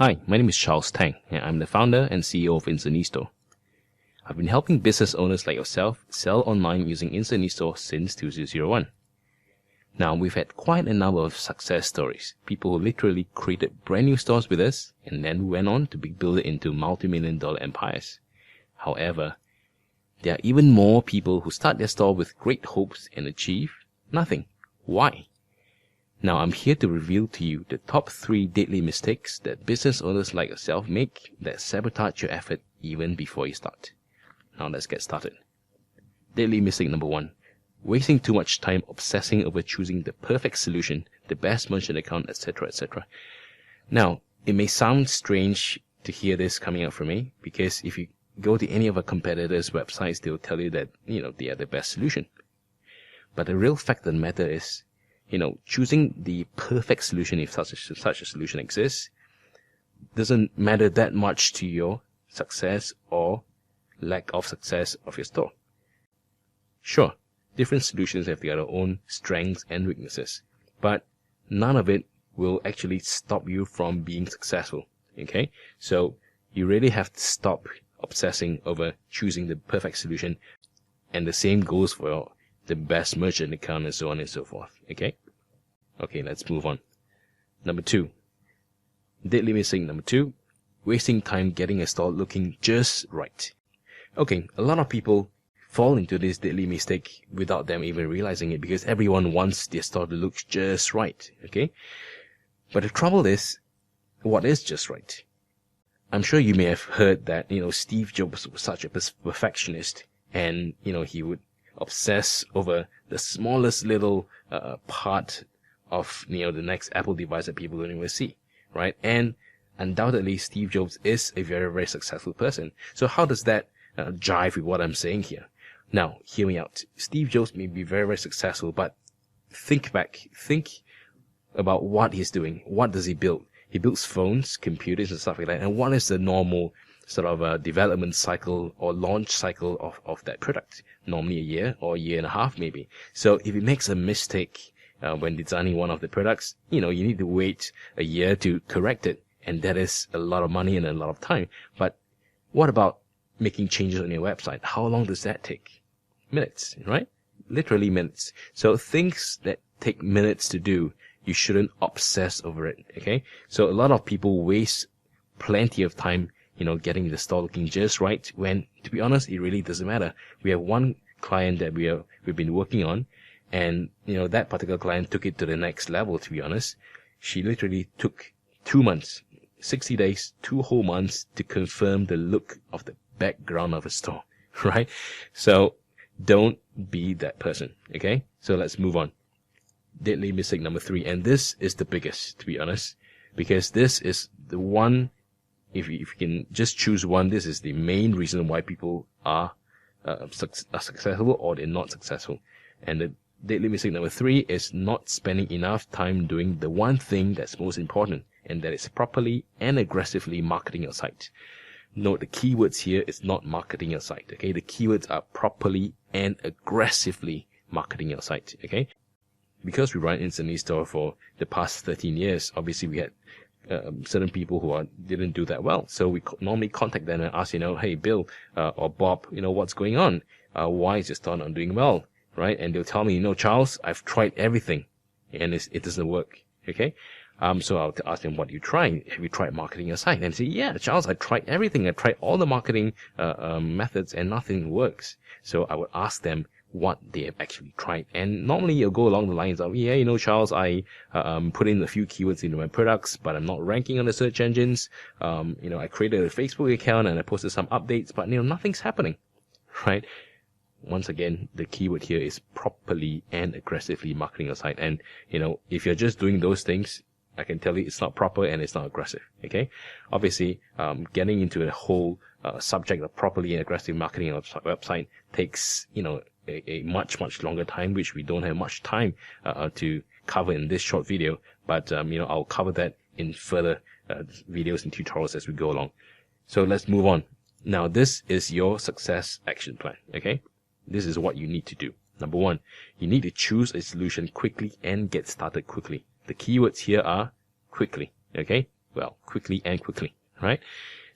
Hi, my name is Charles Tang, and I'm the founder and CEO of InstanteStore. I've been helping business owners like yourself sell online using InstanteStore since 2001. Now, we've had quite a number of success stories. People who literally created brand new stores with us and then went on to build it into multi-million-dollar empires. However, there are even more people who start their store with great hopes and achieve nothing. Why? Now, I'm here to reveal to you the top 3 deadly mistakes that business owners like yourself make that sabotage your effort even before you start. Now, let's get started. Deadly mistake number 1. Wasting too much time obsessing over choosing the perfect solution, the best merchant account, etc., etc. Now, it may sound strange to hear this coming out from me, because if you go to any of our competitors' websites, they'll tell you that, they are the best solution. But the real fact of the matter is, choosing the perfect solution, if such a solution exists, doesn't matter that much to your success or lack of success of your store. Sure, different solutions have their own strengths and weaknesses, but none of it will actually stop you from being successful. Okay? So you really have to stop obsessing over choosing the perfect solution, and the same goes for the best merchant account and so on and so forth. Okay, let's move on. Number 2. Deadly mistake number 2. Wasting time getting a store looking just right. Okay, a lot of people fall into this deadly mistake without them even realizing it, because everyone wants their store to look just right. Okay, but the trouble is, what is just right? I'm sure you may have heard that, Steve Jobs was such a perfectionist, and, he would obsess over the smallest little part of, the next Apple device that people don't even see, right? And undoubtedly, Steve Jobs is a very, very successful person. So how does that jive with what I'm saying here? Now, hear me out. Steve Jobs may be very, very successful, but think back. Think about what he's doing. What does he build? He builds phones, computers, and stuff like that. And what is the normal sort of development cycle or launch cycle of that product? Normally a year or a year and a half, maybe. So if he makes a mistake when designing one of the products, you need to wait a year to correct it. And that is a lot of money and a lot of time. But what about making changes on your website? How long does that take? Minutes, right? Literally minutes. So things that take minutes to do, you shouldn't obsess over it, okay? So a lot of people waste plenty of time, getting the store looking just right, when, to be honest, it really doesn't matter. We have one client that we've been working on, and, that particular client took it to the next level, to be honest. She literally took 2 months, 60 days, 2 whole months to confirm the look of the background of a store, right? So don't be that person, okay? So let's move on. Deadly mistake number 3, and this is the biggest, to be honest, because this is the one, if you can just choose one, this is the main reason why people are successful or they're not successful. And the deadly mistake number 3 is not spending enough time doing the one thing that's most important, and that is properly and aggressively marketing your site. Note, the keywords here is not marketing your site, okay? The keywords are properly and aggressively marketing your site, okay? Because we run InstanteStore for the past 13 years, obviously we had certain people who didn't do that well. So we normally contact them and ask, hey, Bill or Bob, what's going on? Why is your store not doing well, right? And they'll tell me, Charles, I've tried everything and it doesn't work, okay? So I'll ask them, what are you trying? Have you tried marketing your site? And say, yeah, Charles, I tried everything. I tried all the marketing methods and nothing works. So I would ask them what they have actually tried. And normally you'll go along the lines of, Charles, I put in a few keywords into my products, but I'm not ranking on the search engines. I created a Facebook account and I posted some updates, but nothing's happening, right? Once again, the keyword here is properly and aggressively marketing your site. And, if you're just doing those things, I can tell you it's not proper and it's not aggressive, okay? Obviously, getting into the whole subject of properly and aggressive marketing on a website takes, a much, much longer time, which we don't have much time to cover in this short video. But, I'll cover that in further videos and tutorials as we go along. So let's move on. Now, this is your success action plan, okay? This is what you need to do. Number 1, you need to choose a solution quickly and get started quickly. The keywords here are quickly, okay? well, quickly, right?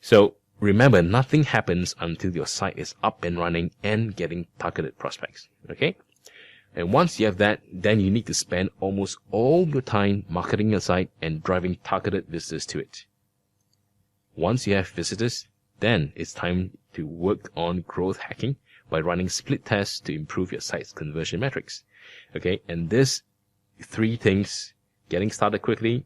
So remember, nothing happens until your site is up and running and getting targeted prospects, okay? And once you have that, then you need to spend almost all your time marketing your site and driving targeted visitors to it. Once you have visitors, then it's time to work on growth hacking by running split tests to improve your site's conversion metrics. Okay, and this 3 things, getting started quickly,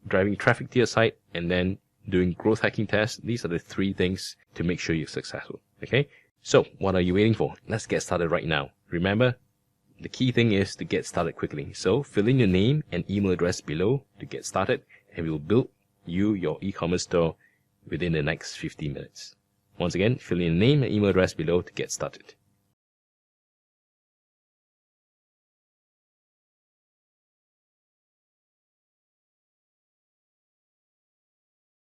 driving traffic to your site, and then doing growth hacking tests, these are the 3 things to make sure you're successful. Okay, so what are you waiting for? Let's get started right now. Remember, the key thing is to get started quickly. So fill in your name and email address below to get started, and we'll build you your e-commerce store within the next 15 minutes. Once again, fill in your name and email address below to get started.